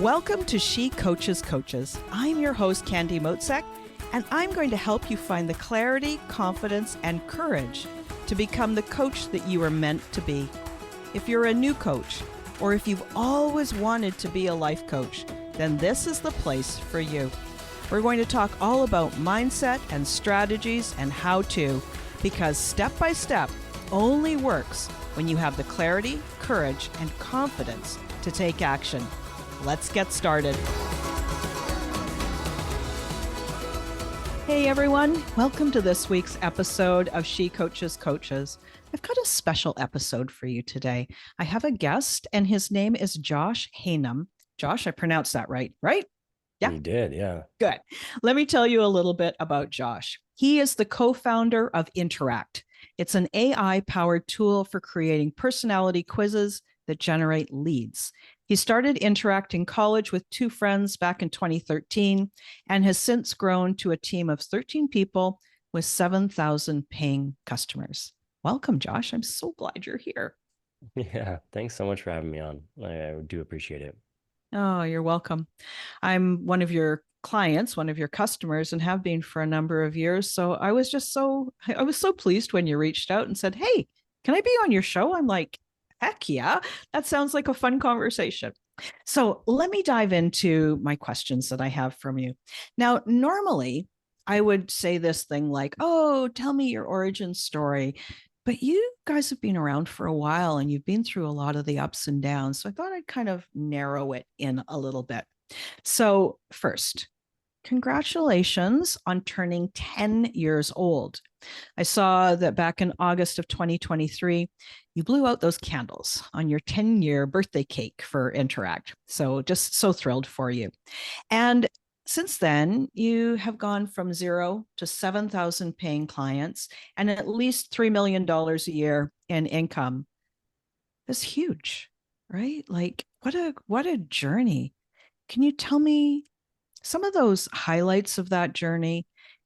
Welcome to She Coaches Coaches. I'm your host, Candy Motzek, and I'm going to help you find the clarity, confidence, and courage to become the coach that you are meant to be. If you're a new coach, or if you've always wanted to be a life coach, then this is the place for you. We're going to talk all about mindset and strategies and how to, because step by step only works when you have the clarity, courage, and confidence to take action. Let's get started. Hey everyone, welcome to this week's episode of She Coaches Coaches. I've got a special episode for you today. I have a guest and his name is Josh Haynam. Josh, I pronounced that right? Yeah. You did, yeah. Good. Let me tell you a little bit about Josh. He is the co-founder of Interact. It's an AI-powered tool for creating personality quizzes that generate leads. He started Interact in college with two friends back in 2013 and has since grown to a team of 13 people with 7,000 paying customers. Welcome, Josh. I'm so glad you're here. Yeah, thanks so much for having me on. I do appreciate it. Oh, you're welcome. I'm one of your clients, one of your customers, and have been for a number of years. So I was so pleased when you reached out and said, "Hey, can I be on your show?" I'm like, heck yeah, that sounds like a fun conversation. So let me dive into my questions that I have from you. Now, normally I would say this thing like, "Oh, tell me your origin story." But you guys have been around for a while and you've been through a lot of the ups and downs. So I thought I'd kind of narrow it in a little bit. So first, congratulations on turning 10 years old. I saw that back in August of 2023, you blew out those candles on your 10-year birthday cake for Interact. So just so thrilled for you. And since then, you have gone from 0 to 7,000 paying clients and at least $3 million a year in income. That's huge, right? Like what a journey. Can you tell me some of those highlights of that journey?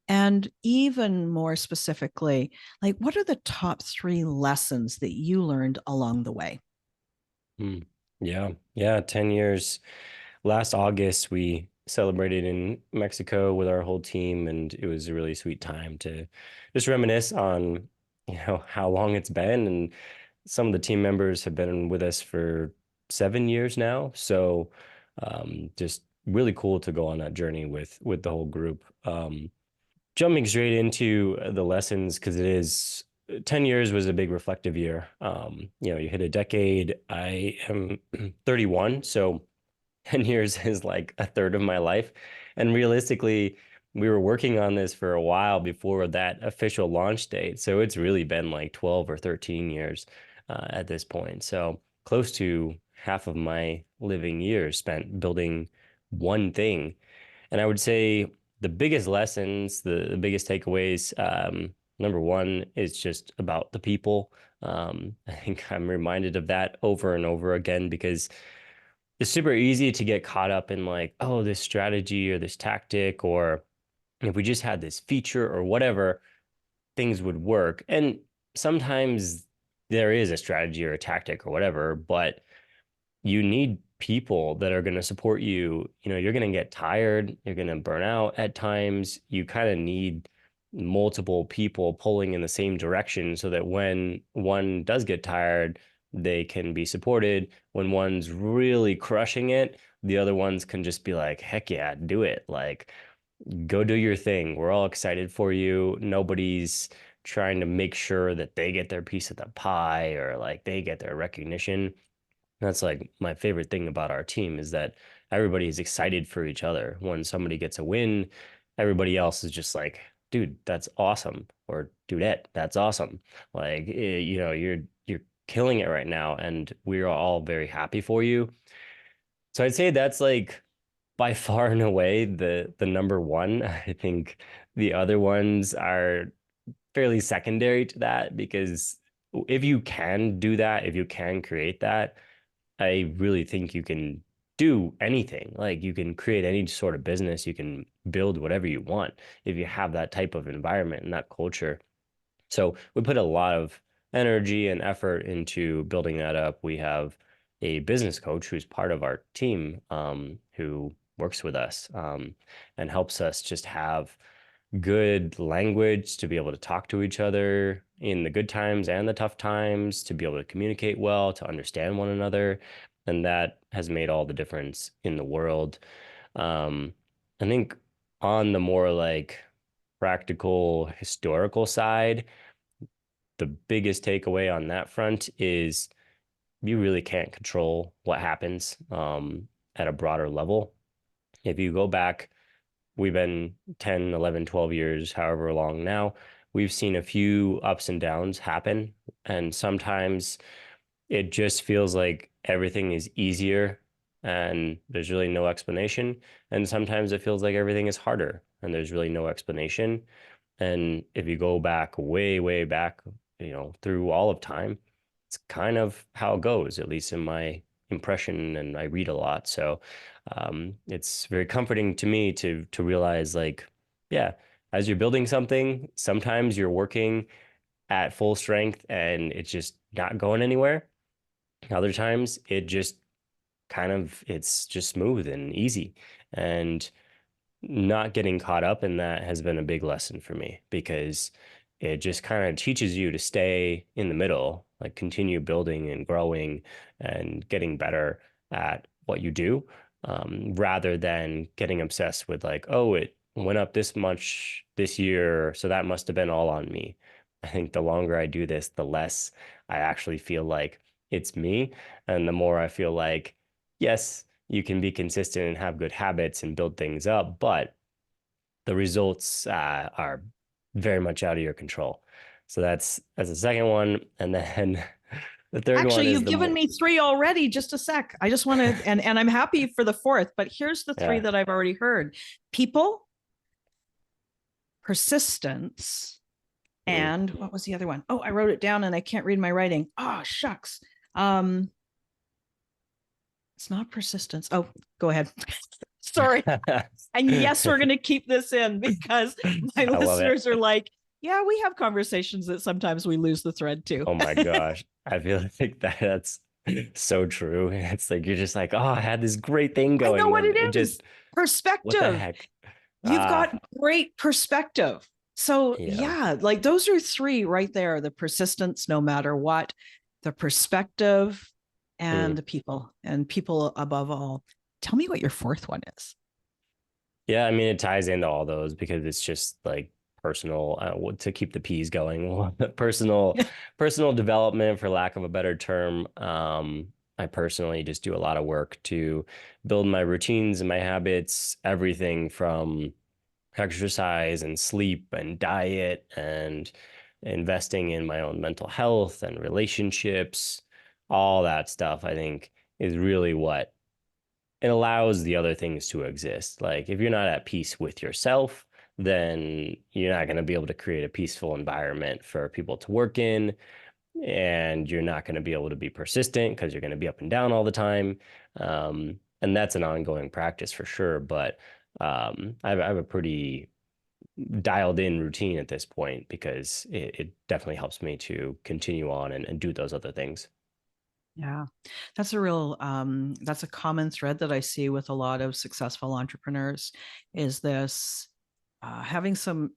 And even more specifically, like what are the top 3 lessons that you learned along the way? Yeah, 10 years. Last August, we celebrated in Mexico with our whole team, and it was a really sweet time to just reminisce on, how long it's been. And some of the team members have been with us for 7 years now. So just really cool to go on that journey with the whole group. Jumping straight into the lessons, because it is 10 years was a big reflective year. You hit a decade. I am 31, so 10 years is like a third of my life. And realistically, we were working on this for a while before that official launch date. So it's really been like 12 or 13 years at this point. So close to half of my living years spent building one thing. And I would say the biggest lessons, the biggest takeaways, number one is just about the people. I think I'm reminded of that over and over again because it's super easy to get caught up in like, oh, this strategy or this tactic, or if we just had this feature or whatever, things would work. And sometimes there is a strategy or a tactic or whatever, but you need people that are going to support you. You're going to get tired, you're going to burn out at times. You kind of need multiple people pulling in the same direction so that when one does get tired, they can be supported. When one's really crushing it, the other ones can just be like, heck yeah, do it. Like, go do your thing. We're all excited for you. Nobody's trying to make sure that they get their piece of the pie or like they get their recognition. That's like my favorite thing about our team is that everybody is excited for each other. When somebody gets a win, everybody else is just like, dude, that's awesome. Or dudette, that's awesome. Like, you're killing it right now. And we're all very happy for you. So I'd say that's like by far and away the number one. I think the other ones are fairly secondary to that because if you can do that, if you can create that, I really think you can do anything. Like you can create any sort of business, you can build whatever you want if you have that type of environment and that culture. So we put a lot of energy and effort into building that up. We have a business coach who's part of our team, who works with us, and helps us just have good language to be able to talk to each other in the good times and the tough times, to be able to communicate well, to understand one another. And that has made all the difference in the world. Um, I think on the more like practical historical side, the biggest takeaway on that front is you really can't control what happens, at a broader level. If you go back, we've been 10, 11, 12 years, however long now, we've seen a few ups and downs happen. And sometimes it just feels like everything is easier and there's really no explanation. And sometimes it feels like everything is harder and there's really no explanation. And if you go back way, way back, through all of time, it's kind of how it goes, at least in my impression. And I read a lot. So it's very comforting to me to realize like, yeah, as you're building something, sometimes you're working at full strength and it's just not going anywhere. Other times it's just smooth and easy. And not getting caught up in that has been a big lesson for me because it just kind of teaches you to stay in the middle, like continue building and growing and getting better at what you do, rather than getting obsessed with like, oh, it went up this much this year, so that must have been all on me. I think the longer I do this, the less I actually feel like it's me. And the more I feel like, yes, you can be consistent and have good habits and build things up, but the results are very much out of your control. So that's the second one, and then the third one Actually, is you've the given more, me three already. Just a sec. I just want to, and I'm happy for the fourth, but here's the three yeah. that I've already heard: people, persistence, Mm. and what was the other one? Oh, I wrote it down and I can't read my writing. Oh, shucks. Um, it's not persistence. Oh, go ahead. Sorry. And yes, we're going to keep this in because my I love it. listeners are like, yeah, we have conversations that sometimes we lose the thread too. Oh my gosh. I feel like that's so true. It's like you're just like, oh, I had this great thing I know going what and it it is. just, what the Perspective. heck? You've got Ah, great perspective. So, yeah. yeah, like those are three right there: the persistence, no matter what, the perspective, and Mm. the people, and people above all. Tell me what your fourth one is. Yeah, I mean, it ties into all those because it's just like personal, to keep the peas going. Personal development, for lack of a better term. I personally just do a lot of work to build my routines and my habits, everything from exercise and sleep and diet and investing in my own mental health and relationships, all that stuff, I think is really what it allows the other things to exist. Like if you're not at peace with yourself, then you're not going to be able to create a peaceful environment for people to work in. And you're not going to be able to be persistent because you're going to be up and down all the time. And that's an ongoing practice for sure. But I have a pretty dialed in routine at this point because it definitely helps me to continue on and do those other things. Yeah, that's a common thread that I see with a lot of successful entrepreneurs is this having some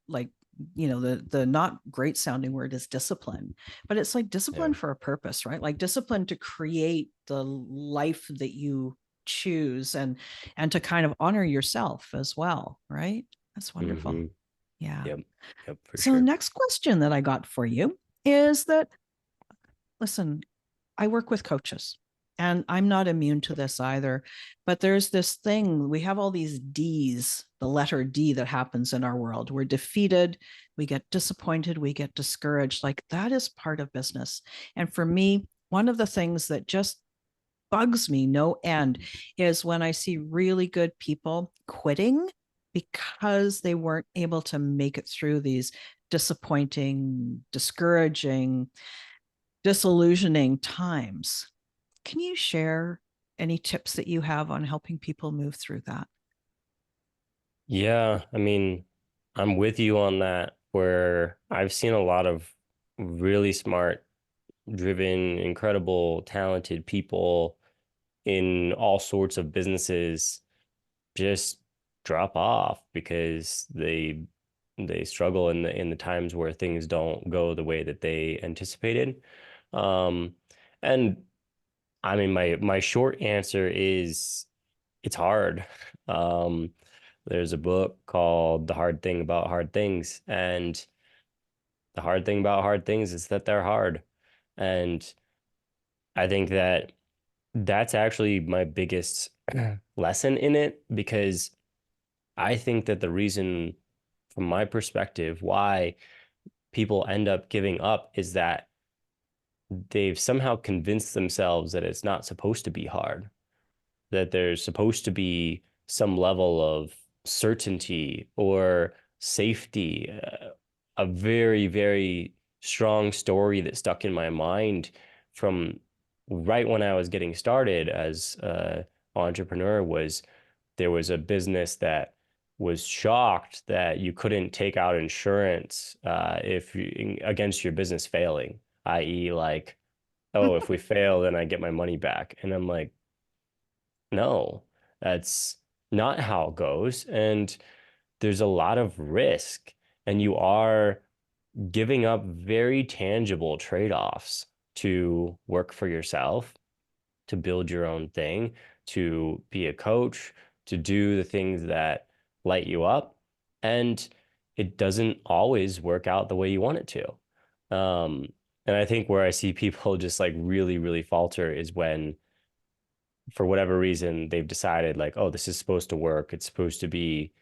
like, the not great sounding word is discipline, but it's like Yeah. discipline for a purpose, right? Like discipline to create the life that you choose, and to kind of honor yourself as well, right? That's wonderful. Hmm. Yeah. Yep. Yep, for So the sure. next question that I got for you is that, listen, I work with coaches and I'm not immune to this either. But there's this thing, we have all these D's, the letter D that happens in our world. We're defeated, we get disappointed, we get discouraged. Like that is part of business. And for me, one of the things that just bugs me no end is when I see really good people quitting because they weren't able to make it through these disappointing, discouraging, disillusioning times. Can you share any tips that you have on helping people move through that? Yeah, I mean, I'm with you on that, where I've seen a lot of really smart driven, incredible, talented people in all sorts of businesses just drop off because they struggle in the times where things don't go the way that they anticipated. Um, and I mean, my short answer is it's hard. Um, there's a book called The Hard Thing About Hard Things, and the hard thing about hard things is that they're hard. And I think that that's actually my biggest lesson in it because I think that the reason, from my perspective, why people end up giving up is that they've somehow convinced themselves that it's not supposed to be hard, that there's supposed to be some level of certainty or safety. A very, very strong story that stuck in my mind from right when I was getting started as an entrepreneur was there was a business that was shocked that you couldn't take out insurance if you, against your business failing, i.e., like, oh, if we fail, then I get my money back. And I'm like, no, that's not how it goes. And there's a lot of risk, and you are giving up very tangible trade-offs to work for yourself, to build your own thing, to be a coach, to do the things that light you up. And it doesn't always work out the way you want it to. And I think where I see people just like really, really falter is when for whatever reason, they've decided like, oh, this is supposed to work. It's supposed to be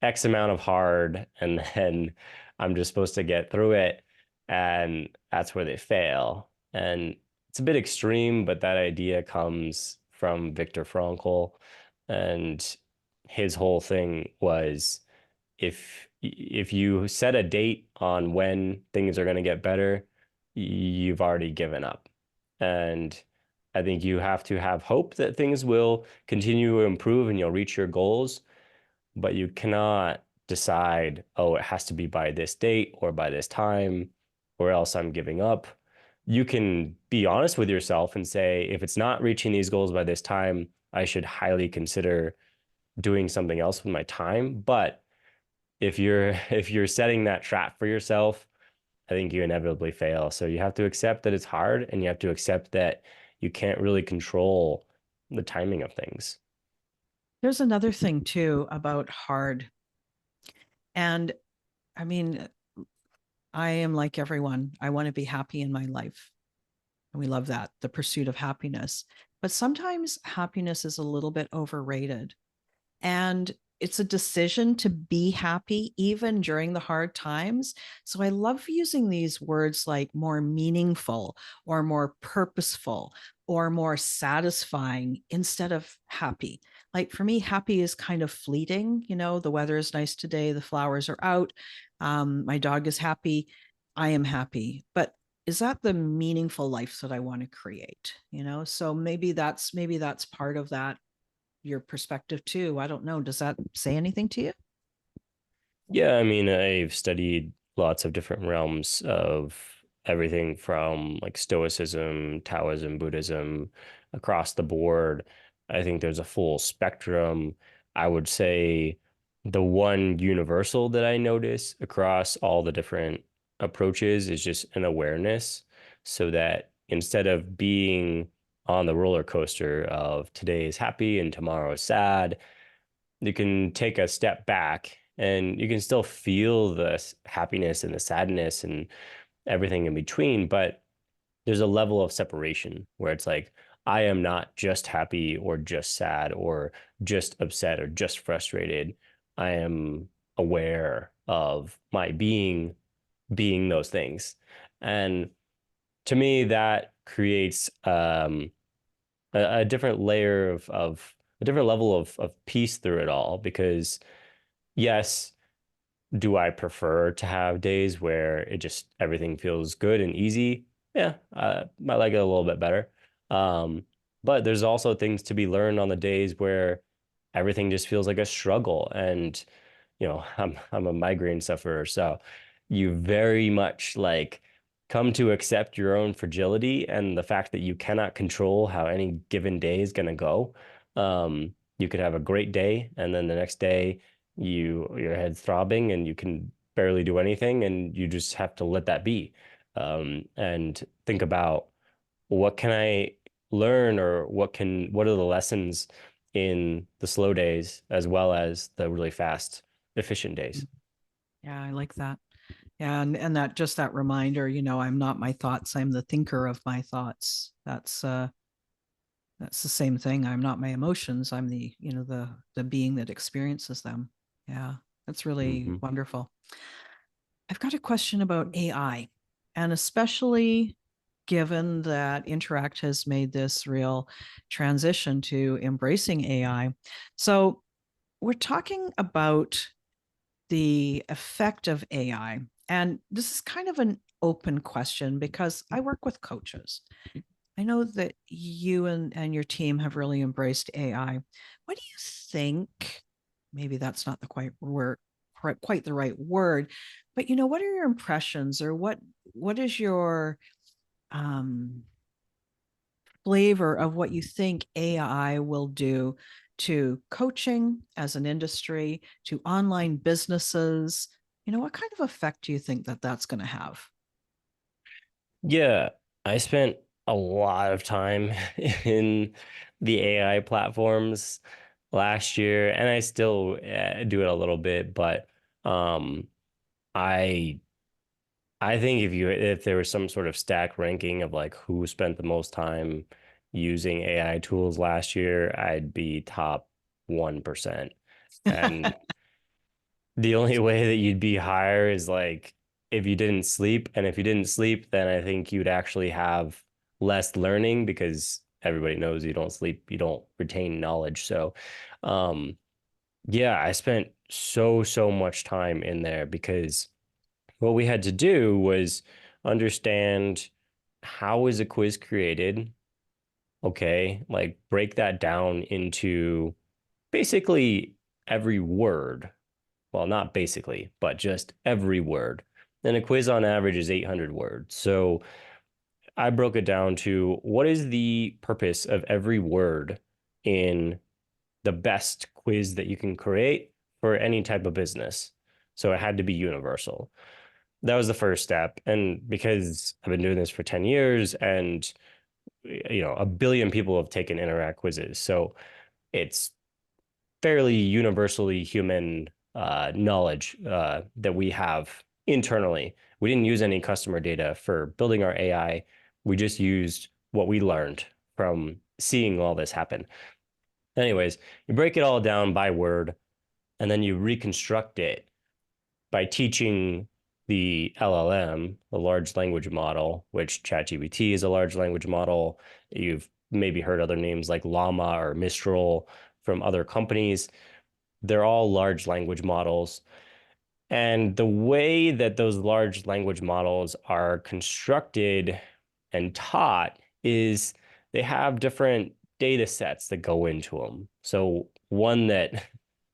X amount of hard, and then I'm just supposed to get through it. And that's where they fail. And it's a bit extreme, but that idea comes from Viktor Frankl. And his whole thing was if you set a date on when things are going to get better, you've already given up. And I think you have to have hope that things will continue to improve and you'll reach your goals, but you cannot decide, oh, it has to be by this date or by this time, or else I'm giving up. You can be honest with yourself and say, if it's not reaching these goals by this time, I should highly consider doing something else with my time. But if you're setting that trap for yourself, I think you inevitably fail. So you have to accept that it's hard and you have to accept that you can't really control the timing of things. There's another thing too about hard. And I mean, I am like everyone. I want to be happy in my life. And we love that, the pursuit of happiness. But sometimes happiness is a little bit overrated. And it's a decision to be happy even during the hard times. So I love using these words like more meaningful or more purposeful or more satisfying instead of happy. Like for me, happy is kind of fleeting. You know, the weather is nice today, the flowers are out, my dog is happy, I am happy. But is that the meaningful life that I want to create? You know, so maybe that's part of that, your perspective too. I don't know. Does that say anything to you? Yeah, I mean, I've studied lots of different realms of everything from like Stoicism, Taoism, Buddhism, across the board. I think there's a full spectrum. I would say the one universal that I notice across all the different approaches is just an awareness, so that instead of being on the roller coaster of today is happy and tomorrow is sad, you can take a step back and you can still feel the happiness and the sadness and everything in between, but there's a level of separation where it's like, I am not just happy or just sad or just upset or just frustrated. I am aware of my being those things. And to me, that creates a different layer of a different level of peace through it all because yes, do I prefer to have days where it just everything feels good and easy? Yeah, I like it a little bit better. Um, but there's also things to be learned on the days where everything just feels like a struggle. And, I'm a migraine sufferer, so you very much like come to accept your own fragility and the fact that you cannot control how any given day is going to go. You could have a great day, and then the next day your head's throbbing and you can barely do anything, and you just have to let that be. And think about, what can I learn, or what are the lessons in the slow days as well as the really fast, efficient days. Yeah, I like that. Yeah, and that just that reminder, I'm not my thoughts, I'm the thinker of my thoughts. That's the same thing. I'm not my emotions, I'm the being that experiences them. Yeah, that's really Hmm. wonderful. I've got a question about AI, and especially given that Interact has made this real transition to embracing AI. So, we're talking about the effect of AI. And this is kind of an open question because I work with coaches. I know that you and your team have really embraced AI. What do you think? Maybe that's not the quite the right word, but what are your impressions, or what is your um, flavor of what you think AI will do to coaching as an industry, to online businesses? What kind of effect do you think that that's going to have? Yeah, I spent a lot of time in the AI platforms last year, and I still do it a little bit, but um, I I think if there was some sort of stack ranking of like who spent the most time using AI tools last year, I'd be top 1%. And the only way that you'd be higher is like if you didn't sleep. And if you didn't sleep, then I think you'd actually have less learning, because everybody knows you don't sleep, you don't retain knowledge. So, um, yeah, I spent so much time in there because what we had to do was understand, how is a quiz created? Okay, like break that down into basically every word. Well, not basically, but just every word. And a quiz on average is 800 words. So I broke it down to, what is the purpose of every word in the best quiz that you can create for any type of business. So it had to be universal. That was the first step. And because I've been doing this for 10 years, and a billion people have taken Interact quizzes. So it's fairly universally human knowledge that we have internally. We didn't use any customer data for building our AI. We just used what we learned from seeing all this happen. Anyways, you break it all down by word, and then you reconstruct it by teaching the LLM, the large language model, which ChatGPT is a large language model. You've maybe heard other names like Llama or Mistral from other companies. They're all large language models. And the way that those large language models are constructed and taught is, they have different data sets that go into them. So one that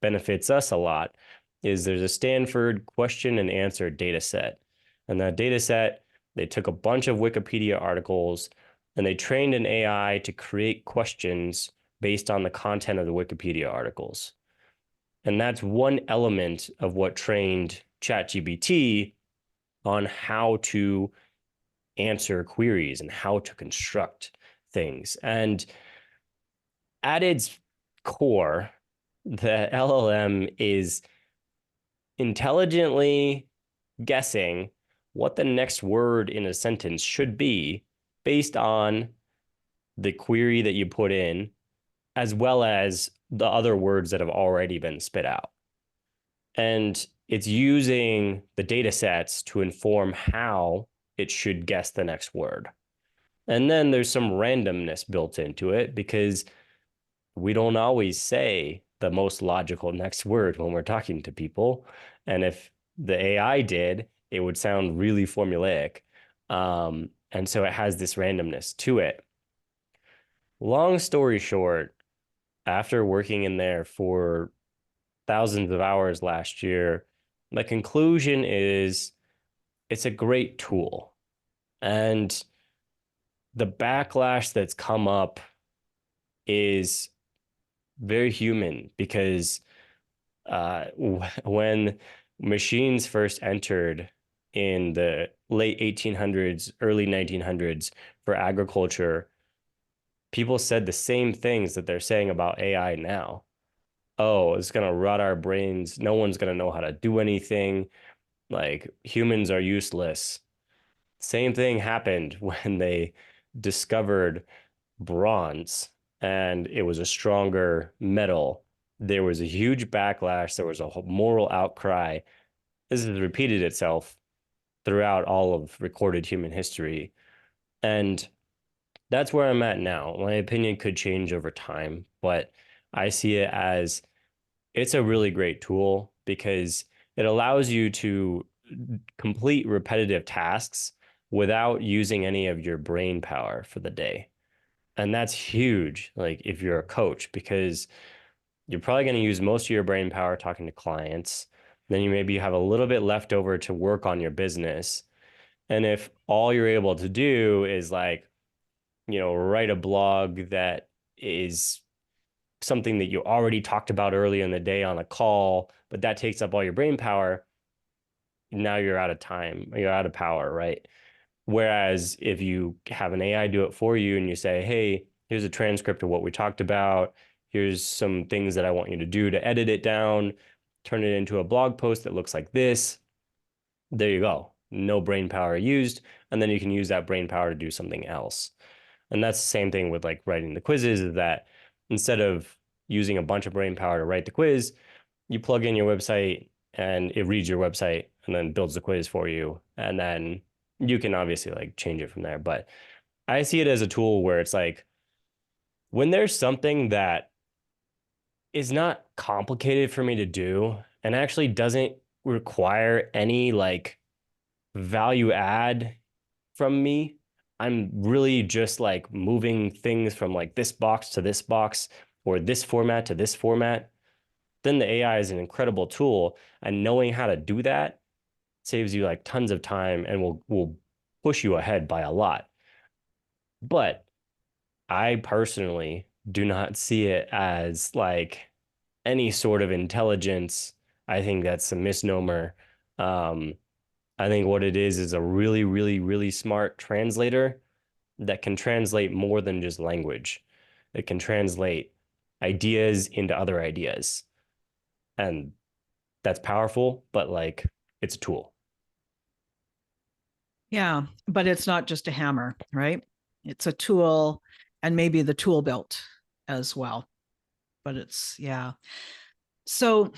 benefits us a lot is, there's a Stanford question and answer data set. And that data set, they took a bunch of Wikipedia articles and they trained an AI to create questions based on the content of the Wikipedia articles. And that's one element of what trained ChatGPT on how to answer queries and how to construct things. And at its core, the LLM is intelligently guessing what the next word in a sentence should be based on the query that you put in, as well as the other words that have already been spit out. And it's using the data sets to inform how it should guess the next word. And then there's some randomness built into it, because we don't always say the most logical next word when we're talking to people. And if the AI did, it would sound really formulaic. And so it has this randomness to it. Long story short, after working in there for thousands of hours last year, my conclusion is, it's a great tool. And the backlash that's come up is very human because when machines first entered in the late 1800s, early 1900s for agriculture, people said the same things that they're saying about AI now. Oh, it's going to rot our brains. No one's going to know how to do anything. Like humans are useless. Same thing happened when they discovered bronze and it was a stronger metal. There was a huge backlash. There was a moral outcry. This has repeated itself throughout all of recorded human history. And that's where I'm at now. My opinion could change over time, but I see it as it's a really great tool because it allows you to complete repetitive tasks without using any of your brain power for the day. And that's huge, like if you're a coach, because you're probably going to use most of your brain power talking to clients. Then you maybe have a little bit left over to work on your business. And if all you're able to do is like, write a blog that is something that you already talked about early in the day on a call, but that takes up all your brain power, now you're out of time, you're out of power, right? Whereas if you have an AI do it for you and you say, hey, here's a transcript of what we talked about, here's some things that I want you to do to edit it down, turn it into a blog post that looks like this, there you go. No brain power used. And then you can use that brain power to do something else. And that's the same thing with like writing the quizzes, is that instead of using a bunch of brain power to write the quiz, you plug in your website and it reads your website and then builds the quiz for you. And then you can obviously like change it from there. But I see it as a tool where it's like when there's something that is not complicated for me to do and actually doesn't require any like value add from me. I'm really just like moving things from like this box to this box or this format to this format. Then the AI is an incredible tool. And knowing how to do that saves you like tons of time and will push you ahead by a lot. But I personally do not see it as like any sort of intelligence. I think that's a misnomer. Um, I think what it is a really, really, really smart translator that can translate more than just language. It can translate ideas into other ideas. And that's powerful, but like it's a tool. Yeah, but it's not just a hammer, right? It's a tool and maybe the tool belt as well. But it's, yeah. So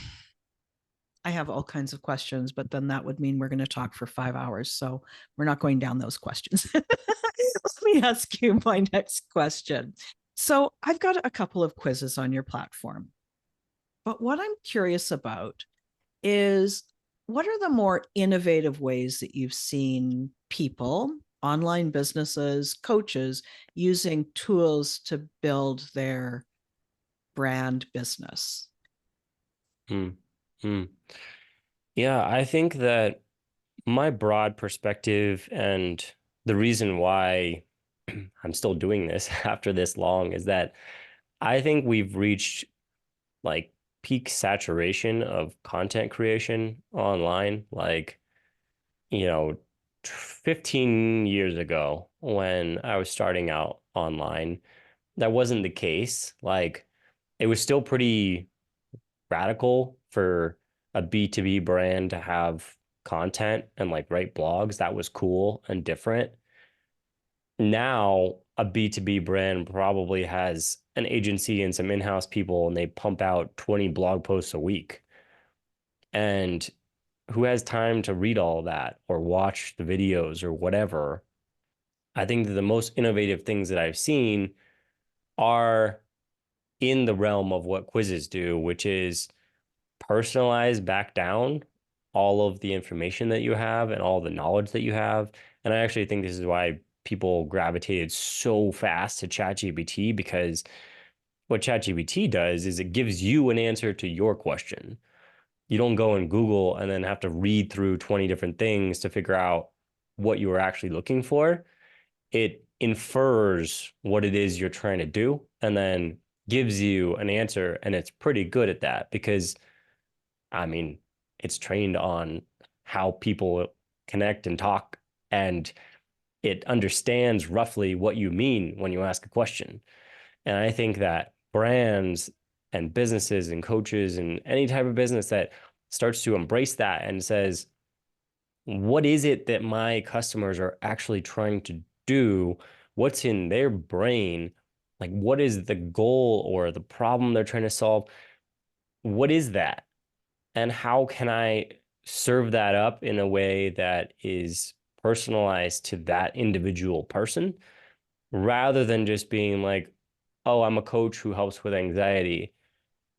I have all kinds of questions, but then that would mean we're going to talk for 5 hours. So we're not going down those questions. Let me ask you my next question. So I've got a couple of quizzes on your platform, but what I'm curious about is what are the more innovative ways that you've seen people, online businesses, coaches using tools to build their brand business? Hmm. Hmm. Yeah, I think that my broad perspective and the reason why I'm still doing this after this long is that I think we've reached like peak saturation of content creation online. Like, you know, 15 years ago when I was starting out online, that wasn't the case. Like, it was still pretty radical for a B2B brand to have content and like write blogs. That was cool and different. Now, a B2B brand probably has an agency and some in-house people, and they pump out 20 blog posts a week. And who has time to read all that or watch the videos or whatever? I think that the most innovative things that I've seen are in the realm of what quizzes do, which is personalize back down all of the information that you have and all the knowledge that you have. And I actually think this is why people gravitated so fast to ChatGPT, because what ChatGPT does is it gives you an answer to your question. You don't go and Google and then have to read through 20 different things to figure out what you are actually looking for, it infers what it is you're trying to do and then gives you an answer. And it's pretty good at that because, I mean, it's trained on how people connect and talk, and it understands roughly what you mean when you ask a question. And I think that brands and businesses and coaches and any type of business that starts to embrace that and says, what is it that my customers are actually trying to do? What's in their brain? Like, what is the goal or the problem they're trying to solve? What is that? And how can I serve that up in a way that is personalized to that individual person rather than just being like, oh, I'm a coach who helps with anxiety.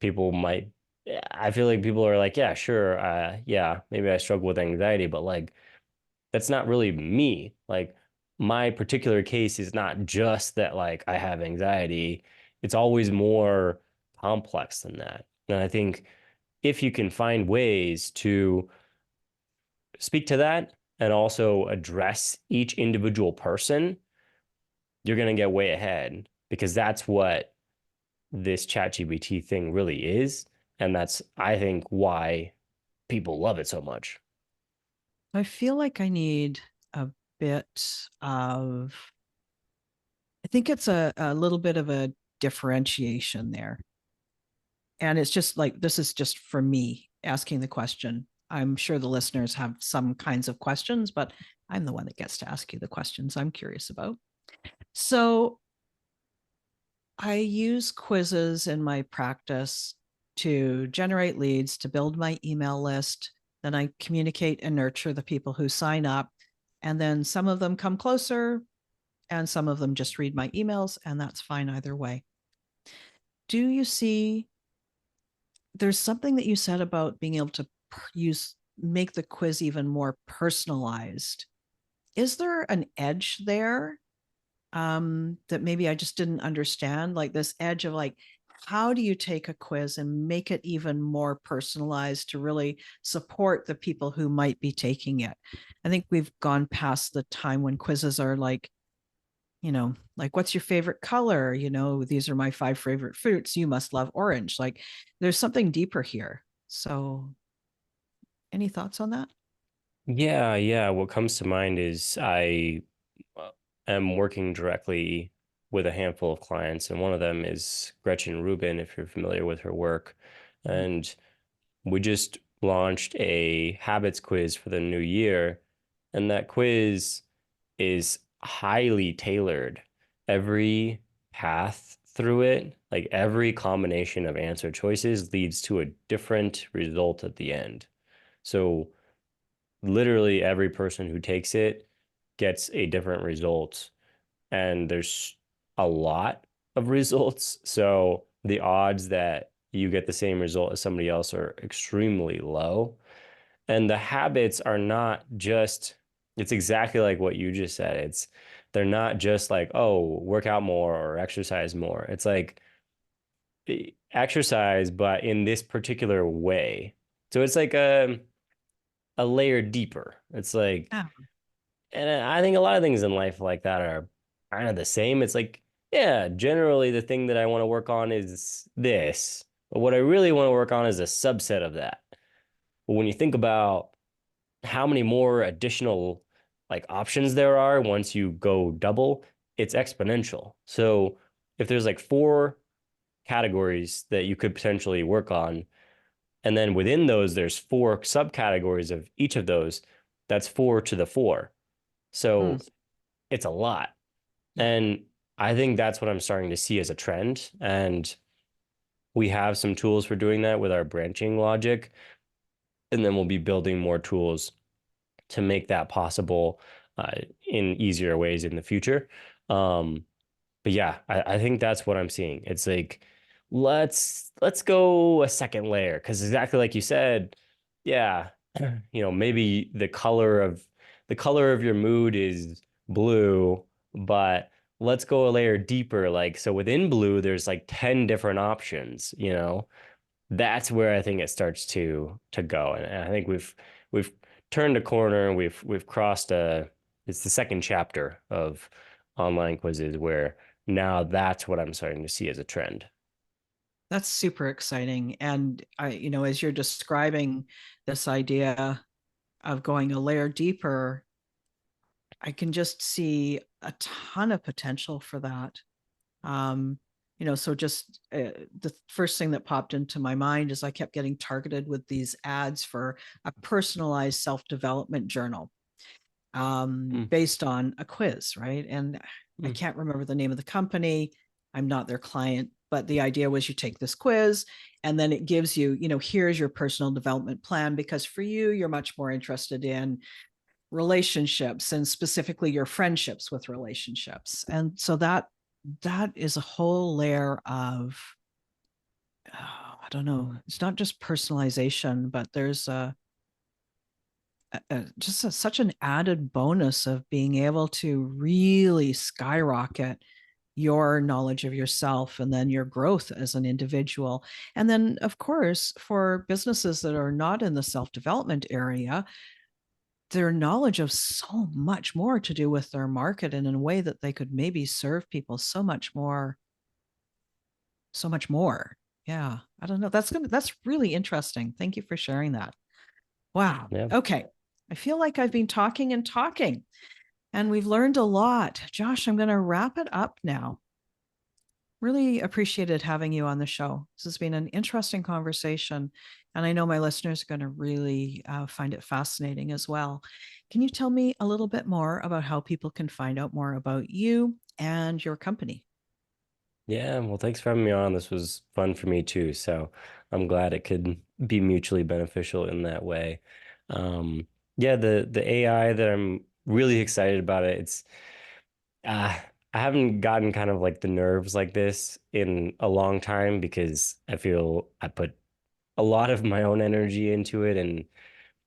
People might, I feel like people are like, yeah, sure. Yeah, maybe I struggle with anxiety, but like, that's not really me. Like my particular case is not just that like I have anxiety. It's always more complex than that. And I think if you can find ways to speak to that and also address each individual person, you're going to get way ahead because that's what this ChatGPT thing really is. And that's, I think, why people love it so much. I feel like I need a bit of, I think it's a little bit of a differentiation there. And it's just like, this is just for me asking the question. I'm sure the listeners have some kinds of questions, but I'm the one that gets to ask you the questions I'm curious about. So I use quizzes in my practice to generate leads, to build my email list. Then I communicate and nurture the people who sign up. And then some of them come closer, and some of them just read my emails, and that's fine either way. Do you see there's something that you said about being able to make the quiz even more personalized? Is there an edge there that maybe I just didn't understand? Like this edge of like, how do you take a quiz and make it even more personalized to really support the people who might be taking it? I think we've gone past the time when quizzes are like, like what's your favorite color? These are my 5 favorite fruits. You must love orange. Like there's something deeper here. So, any thoughts on that? Yeah, yeah. What comes to mind is I uh, am working directly with a handful of clients, and one of them is Gretchen Rubin, if you're familiar with her work. Mm. And we just launched a habits quiz for the new year, and that quiz is highly tailored. Every path through it, like every combination of answer choices, leads to a different result at the end. So literally every person who takes it gets a different result, and there's a lot of results. So the odds that you get the same result as somebody else are extremely low. And the habits are not just, it's exactly like what you just said. They're not just like, oh, work out more or exercise more. It's like exercise, but in this particular way. So it's like a layer deeper. It's like, Yeah. and I think a lot of things in life like that are kind of the same. It's like, yeah, generally the thing that I want to work on is this, but what I really want to work on is a subset of that. But when you think about how many more additional like options there are once you go double, it's exponential. So if there's like four categories that you could potentially work on, and then within those, there's four subcategories of each of those, that's four to the four. Mm. So it's a lot. Yeah. And I think that's what I'm starting to see as a trend. And we have some tools for doing that with our branching logic. And then we'll be building more tools to make that possible in easier ways in the future. Um, but yeah, I think that's what I'm seeing. It's like let's go a second layer because exactly like you said, yeah, maybe the color of your mood is blue, but let's go a layer deeper. Like so within blue, there's like 10 different options. That's where I think it starts to go. And I think we've turned a corner and we've crossed it's the second chapter of online quizzes where now that's what I'm starting to see as a trend. That's super exciting. And as you're describing this idea of going a layer deeper, I can just see a ton of potential for that. Um, so just the first thing that popped into my mind is I kept getting targeted with these ads for a personalized self-development journal Mm, based on a quiz, right? And I mm, can't remember the name of the company. I'm not their client, but the idea was you take this quiz and then it gives you, here's your personal development plan, because for you, you're much more interested in relationships and specifically your friendships with relationships. And so that is a whole layer of I don't know, it's not just personalization, but there's such an added bonus of being able to really skyrocket your knowledge of yourself and then your growth as an individual. And then, of course, for businesses that are not in the self development area, their knowledge of so much more to do with their market and in a way that they could maybe serve people so much more, so much more. Yeah, I don't know. That's really interesting. Thank you for sharing that. Wow. yeah. Okay. I feel like I've been talking and talking and we've learned a lot. Josh, I'm going to wrap it up now. Really appreciated having you on the show. This has been an interesting conversation, and I know my listeners are going to really find it fascinating as well. Can you tell me a little bit more about how people can find out more about you and your company? Yeah, well, thanks for having me on. This was fun for me too. So I'm glad it could be mutually beneficial in that way. Um, yeah, the AI that I'm really excited about it. Uh, I haven't gotten kind of like the nerves like this in a long time because I feel I put a lot of my own energy into it, and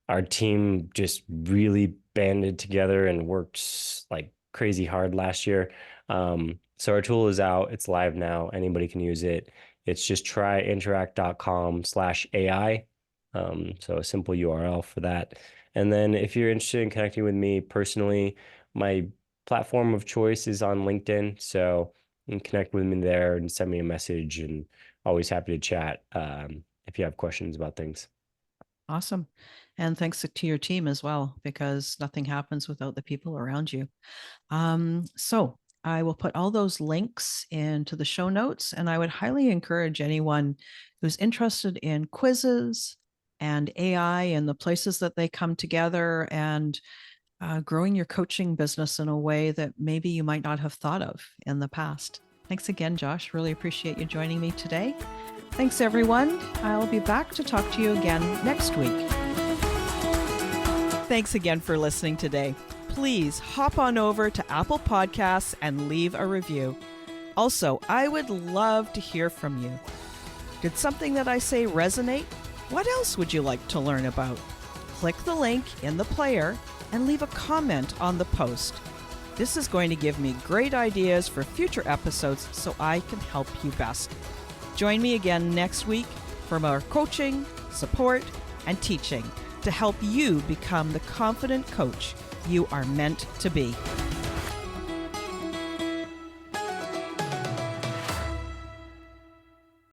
our team just really banded together and worked like crazy hard last year. So our tool is out, it's live now. Anybody can use it. It's just tryinteract.com/AI. So a simple URL for that. And then if you're interested in connecting with me personally, my platform of choice is on LinkedIn. So you can connect with me there and send me a message, and always happy to chat if you have questions about things. Awesome. And thanks to your team as well, because nothing happens without the people around you. So I will put all those links into the show notes, and I would highly encourage anyone who's interested in quizzes and AI and the places that they come together and growing your coaching business in a way that maybe you might not have thought of in the past. Thanks again, Josh. Really appreciate you joining me today. Thanks, everyone. I'll be back to talk to you again next week. Thanks again for listening today. Please hop on over to Apple Podcasts and leave a review. Also, I would love to hear from you. Did something that I say resonate? What else would you like to learn about? Click the link in the player and leave a comment on the post. This is going to give me great ideas for future episodes so I can help you best. Join me again next week for more coaching, support, and teaching to help you become the confident coach you are meant to be.